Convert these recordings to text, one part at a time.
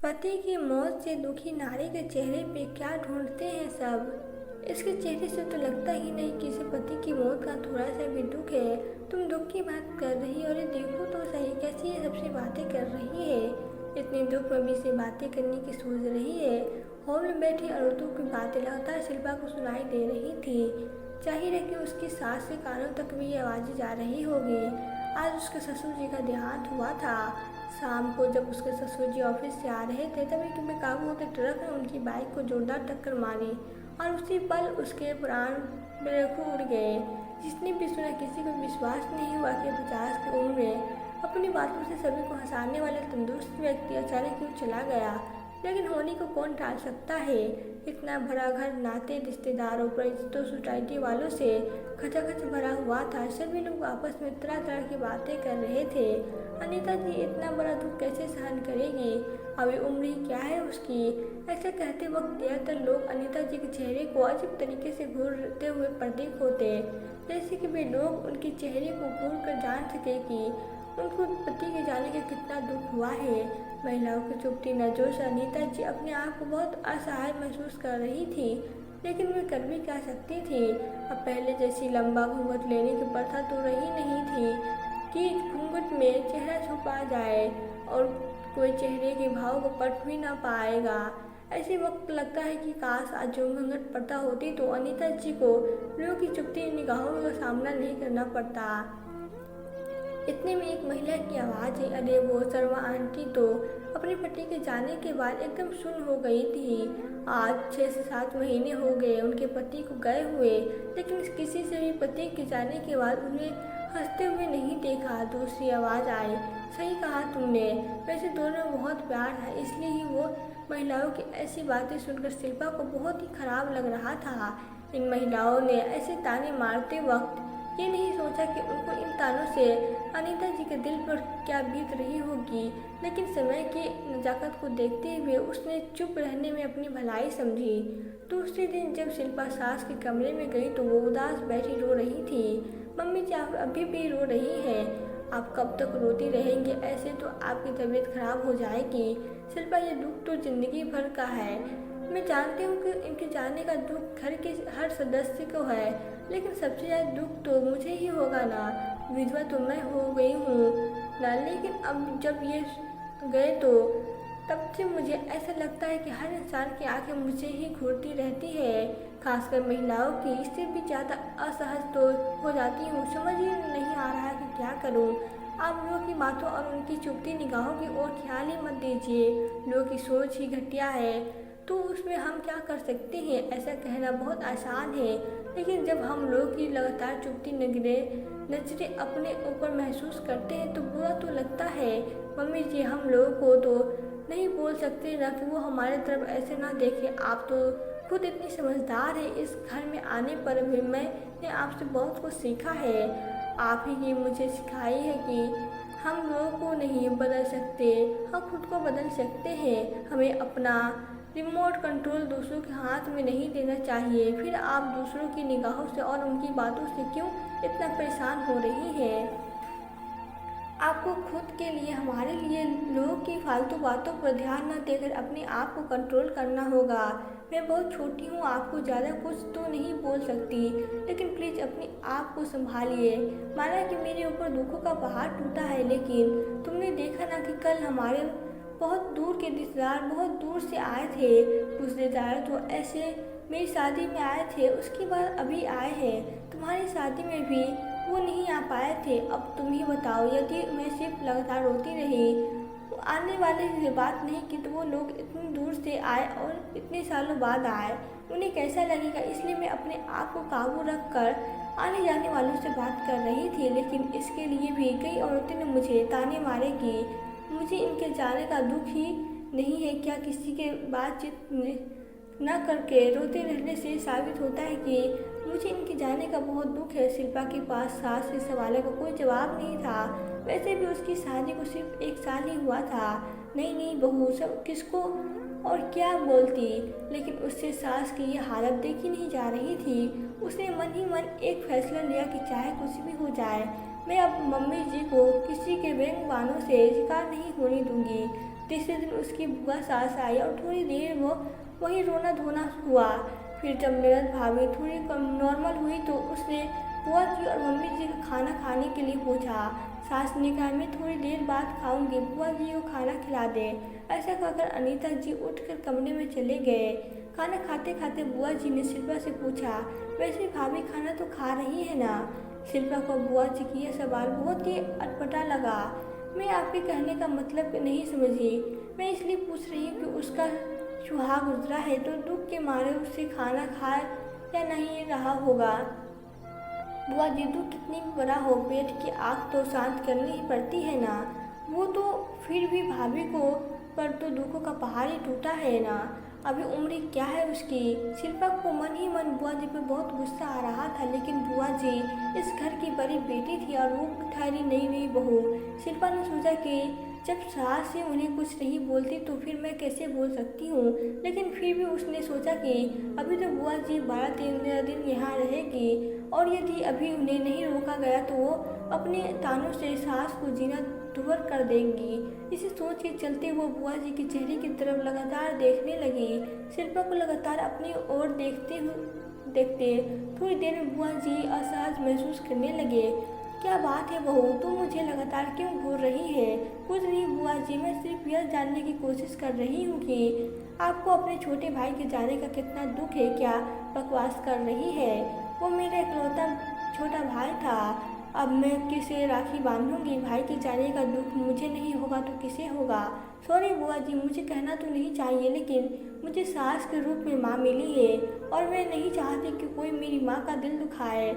पति की मौत से दुखी नारी के चेहरे पे क्या ढूंढते हैं सब। इसके चेहरे से तो लगता ही नहीं कि इसे पति की मौत का थोड़ा सा भी दुख है। तुम दुख की बात कर रही हो, अरे देखो तो सही कैसी ये सबसे बातें कर रही है। इतने दुख में भी से बातें करने की सोच रही है। हॉल में बैठी औरतों की बातें लगातार शिल्पा को सुनाई दे रही थी। जाहिर है कि उसकी सास के कानों तक भी ये आवाज़ें जा रही होगी। आज उसके ससुर जी का देहांत हुआ था। शाम को जब उसके ससुर जी ऑफिस से आ रहे थे तभी कि बेकाबू होकर ट्रक ने उनकी बाइक को जोरदार टक्कर मारी और उसी पल उसके प्राण बेरखू उड़ गए। जिसने भी सुना किसी को विश्वास नहीं हुआ कि 50 की उम्र में अपनी बातों से सभी को हंसाने वाला तंदुरुस्त व्यक्ति अचानक क्यों चला गया। लेकिन होने को कौन टाल सकता है। इतना भरा घर नाते रिश्तेदारों परिचितों सोसाइटी वालों से खचाखच भरा हुआ था। सभी लोग आपस में तरह तरह की बातें कर रहे थे। अनीता जी इतना बड़ा दुख कैसे सहन करेगी, अभी उम्र ही क्या है उसकी। ऐसा कहते वक्त ज़्यादातर लोग अनीता जी के चेहरे को अजीब तरीके से घूरते हुए प्रतीक होते, जैसे कि वे लोग उनके चेहरे को घूर कर जान सके कि उनको पति के जाने का कितना दुख हुआ है। महिलाओं की चुपती नजरों से अनीता जी अपने आप को बहुत असहाय महसूस कर रही थी, लेकिन वे कर भी क्या सकती थी। अब पहले जैसी लंबा घूंघट लेने की प्रथा तो रही नहीं थी कि घूंघट में चेहरा छुपा जाए और कोई चेहरे के भाव को पढ़ भी ना पाएगा। ऐसे वक्त लगता है कि काश आज जो घूंघट पड़ता होती तो अनीता जी को लोगों की चुपती निगाहों का सामना नहीं करना पड़ता। इतने में एक महिला की आवाज़ आई, अरे वो शर्मा आंटी तो अपने पति के जाने के बाद एकदम सुन्न हो गई थी। आज 6 से 7 महीने हो गए उनके पति को गए हुए, लेकिन किसी से भी पति के जाने के बाद उन्हें हंसते हुए नहीं देखा। दूसरी आवाज़ आई, सही कहा तुमने, वैसे दोनों में बहुत प्यार है, इसलिए ही वो। महिलाओं की ऐसी बातें सुनकर शिल्पा को बहुत ही खराब लग रहा था। इन महिलाओं ने ऐसे ताने मारते वक्त ये नहीं सोचा कि उनको इन तानों से अनीता जी के दिल पर क्या बीत रही होगी। लेकिन समय की नजाकत को देखते हुए उसने चुप रहने में अपनी भलाई समझी। दूसरे दिन जब शिल्पा सास के कमरे में गई तो वो उदास बैठी रो रही थी। मम्मी जी आप अभी भी रो रही हैं, आप कब तक रोती रहेंगे, ऐसे तो आपकी तबीयत खराब हो जाएगी। शिल्पा ये दुख तो जिंदगी भर का है। मैं जानती हूँ कि इनके जाने का दुख घर के हर सदस्य को है, लेकिन सबसे ज़्यादा दुख तो मुझे ही होगा ना। विधवा तो मैं हो गई हूँ ना, लेकिन अब जब ये गए तो तब से मुझे ऐसा लगता है कि हर इंसान की आंखें मुझे ही घूरती रहती है। खासकर महिलाओं की, इससे भी ज़्यादा असहज तो हो जाती हूँ। समझ ही नहीं आ रहा कि क्या करूँ। आप लोगों की बातों और उनकी चुभती निगाहों की ओर ख्याल ही मत दीजिए। लोगों की सोच ही घटिया है तो उसमें हम क्या कर सकते हैं। ऐसा कहना बहुत आसान है, लेकिन जब हम लोग की लगातार चुभती नजरें अपने ऊपर महसूस करते हैं तो बुरा तो लगता है। मम्मी जी हम लोगों को तो नहीं बोल सकते ना कि वो हमारे तरफ ऐसे ना देखे। आप तो खुद इतनी समझदार है, इस घर में आने पर भी मैंने आपसे बहुत कुछ सीखा है। आप ही ये मुझे सिखाई है कि हम लोगों को नहीं बदल सकते, हम खुद को बदल सकते हैं। हमें अपना रिमोट कंट्रोल दूसरों के हाथ में नहीं देना चाहिए। फिर आप दूसरों की निगाहों से और उनकी बातों से क्यों इतना परेशान हो रही हैं। आपको खुद के लिए, हमारे लिए लोगों की फालतू बातों पर ध्यान न देकर अपने आप को कंट्रोल करना होगा। मैं बहुत छोटी हूँ, आपको ज़्यादा कुछ तो नहीं बोल सकती, लेकिन प्लीज़ अपने आप को संभालिए। माना कि मेरे ऊपर दुखों का पहाड़ टूटा है, लेकिन तुमने देखा ना कि कल हमारे बहुत दूर के रिश्तेदार बहुत दूर से आए थे। कुछ रिश्तेदार तो ऐसे मेरी शादी में आए थे, उसके बाद अभी आए हैं। तुम्हारी शादी में भी वो नहीं आ पाए थे। अब तुम ही बताओ, यदि मैं सिर्फ लगातार रोती रही तो आने वाले से बात नहीं की तो वो लोग इतनी दूर से आए और इतने सालों बाद आए, उन्हें कैसा लगेगा। इसलिए मैं अपने आप को काबू रख कर आने जाने वालों से बात कर रही थी, लेकिन इसके लिए भी कई औरतें ने मुझे ताने मारे कि मुझे इनके जाने का दुख ही नहीं है। क्या किसी के बातचीत न करके रोते रहने से साबित होता है कि मुझे इनके जाने का बहुत दुख है। शिल्पा के पास सास के सवालों का कोई जवाब नहीं था। वैसे भी उसकी शादी को सिर्फ 1 साल ही हुआ था। नहीं बहू सब किसको और क्या बोलती, लेकिन उससे सास की ये हालत देखी नहीं जा रही थी। उसने मन ही मन एक फैसला लिया कि चाहे कुछ भी हो जाए, मैं अब मम्मी जी को किसी के व्यंग्यवाणों से शिकार नहीं होने दूंगी। तीसरे दिन उसकी बुआ सास आई और थोड़ी देर वो वही रोना धोना हुआ। फिर जब मेरठ भाभी थोड़ी कम नॉर्मल हुई तो उसने बुआ जी और मम्मी जी का खाना खाने के लिए पूछा। सास ने कहा मैं थोड़ी देर बाद खाऊंगी, बुआ जी को खाना खिला दे। ऐसा कहकर अनीता जी उठकर कमरे में चले गए। खाना खाते खाते बुआ जी ने शिल्पा से पूछा, वैसे भाभी खाना तो खा रही है ना? शिल्पा को बुआ जी की यह सवाल बहुत ही अटपटा लगा। मैं आपके कहने का मतलब नहीं समझी। मैं इसलिए पूछ रही हूँ कि उसका सुहाग गुजरा है तो दुख के मारे उससे खाना खा या नहीं रहा होगा। बुआ जी दुख कितनी भी बड़ा हो, पेट की आग तो शांत करनी ही पड़ती है ना। वो तो फिर भी भाभी को पर तो दुखों का पहाड़ ही टूटा है ना। अभी उम्र क्या है उसकी। शिल्पा को मन ही मन बुआ जी पे बहुत गुस्सा आ रहा था, लेकिन बुआ जी इस घर की बड़ी बेटी थी और वो ठहरी नई बहू। शिल्पा ने सोचा कि जब सास से उन्हें कुछ नहीं बोलती तो फिर मैं कैसे बोल सकती हूँ। लेकिन फिर भी उसने सोचा कि अभी तो बुआ जी 12-13 दिन यहाँ रहेगी और यदि अभी उन्हें नहीं रोका गया तो वो अपने तानों से सास को जीना दुभर कर देंगी। इसी सोच के चलते वो बुआ जी के चेहरे की तरफ लगातार देखने लगी। शिल्पा को लगातार अपनी ओर देखते थोड़ी देर में बुआ जी असहज महसूस करने लगे। क्या बात है बहू, तुम मुझे लगातार क्यों घूर रही है? कुछ नहीं बुआ जी, मैं सिर्फ यह जानने की कोशिश कर रही हूँ कि आपको अपने छोटे भाई के जाने का कितना दुख है। क्या बकवास कर रही है? वो मेरा इकलौता छोटा भाई था। अब मैं किसे राखी बांधूंगी? भाई के जाने का दुख मुझे नहीं होगा तो किसे होगा? सॉरी बुआ जी, मुझे कहना तो नहीं चाहिए, लेकिन मुझे सास के रूप में माँ मिली है और मैं नहीं चाहती कि कोई मेरी माँ का दिल दुखाए।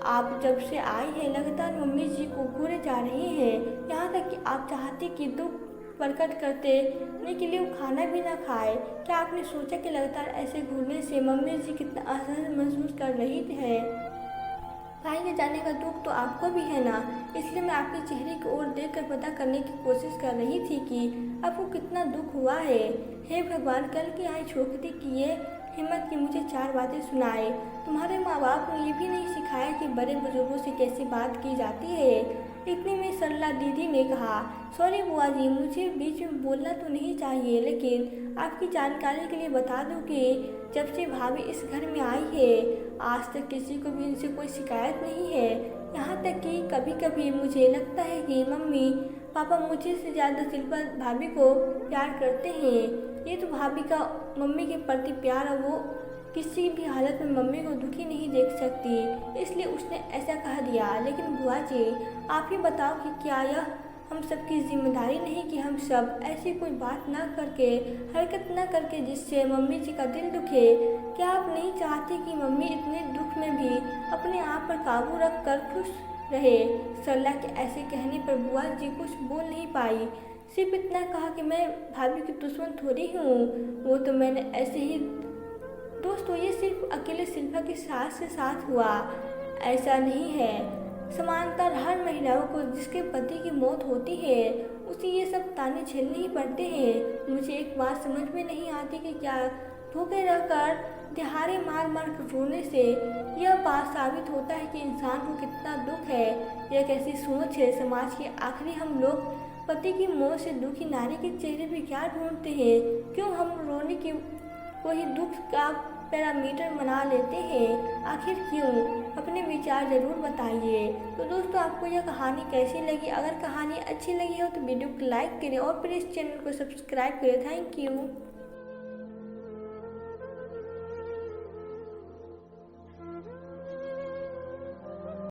आप जब से आई हैं लगातार मम्मी जी को घूरे जा रही हैं, यहाँ तक कि आप चाहते कि दुख प्रकट करने के लिए वो खाना भी ना खाए। क्या आपने सोचा कि लगातार ऐसे घूरने से मम्मी जी कितना असहज महसूस कर रही है? भाई के जाने का दुख तो आपको भी है ना, इसलिए मैं आपके चेहरे की ओर देखकर पता करने की कोशिश कर रही थी कि आपको कितना दुख हुआ है। हे भगवान, कल की आई छोकरी की ये हिम्मत की मुझे 4 बातें सुनाए। तुम्हारे माँ बाप ने ये भी नहीं सिखाया कि बड़े बुजुर्गों से कैसे बात की जाती है। इतने में सरला दीदी ने कहा, सॉरी बुआ जी, मुझे बीच में बोलना तो नहीं चाहिए, लेकिन आपकी जानकारी के लिए बता दूं कि जब से भाभी इस घर में आई है आज तक किसी को भी इनसे कोई शिकायत नहीं है। यहाँ तक कि कभी कभी मुझे लगता है कि मम्मी पापा मुझे से ज़्यादा शिल्पा भाभी को प्यार करते हैं। ये तो भाभी का मम्मी के प्रति प्यार है, वो किसी भी हालत में मम्मी को दुखी नहीं देख सकती, इसलिए उसने ऐसा कह दिया। लेकिन बुआ जी, आप ही बताओ कि क्या यह हम सबकी जिम्मेदारी नहीं कि हम सब ऐसी कोई बात ना करके, हरकत ना करके जिससे मम्मी जी का दिल दुखे? क्या आप नहीं चाहते कि मम्मी इतने दुख में भी अपने आप पर काबू रख कर खुश रहे? सरला के ऐसे कहने पर बुआ जी कुछ बोल नहीं पाई, सिर्फ इतना कहा कि मैं भाभी की दुश्मन थोड़ी हूँ, वो तो मैंने ऐसे ही। दोस्तों, ये सिर्फ अकेले शिल्पा की सास के साथ हुआ, ऐसा नहीं है। समांतर हर महिलाओं को जिसके पति की मौत होती है उसे ये सब ताने झेलने ही पड़ते हैं। मुझे एक बात समझ में नहीं आती कि क्या भूखे रहकर दिहाड़े मार मार कर रोने से यह बात साबित होता है कि इंसान को कितना दुख है। यह कैसी सोच है समाज की? आखिरी हम लोग पति की मौत से दुखी नारी के चेहरे पे क्या ढूंढते हैं? क्यों हम रोने की वही दुख का पैरामीटर बना लेते हैं? आखिर क्यों? अपने विचार जरूर बताइए। तो दोस्तों, आपको यह कहानी कैसी लगी? अगर कहानी अच्छी लगी हो तो वीडियो को लाइक करें और प्लीज़ चैनल को सब्सक्राइब करें। Thank you.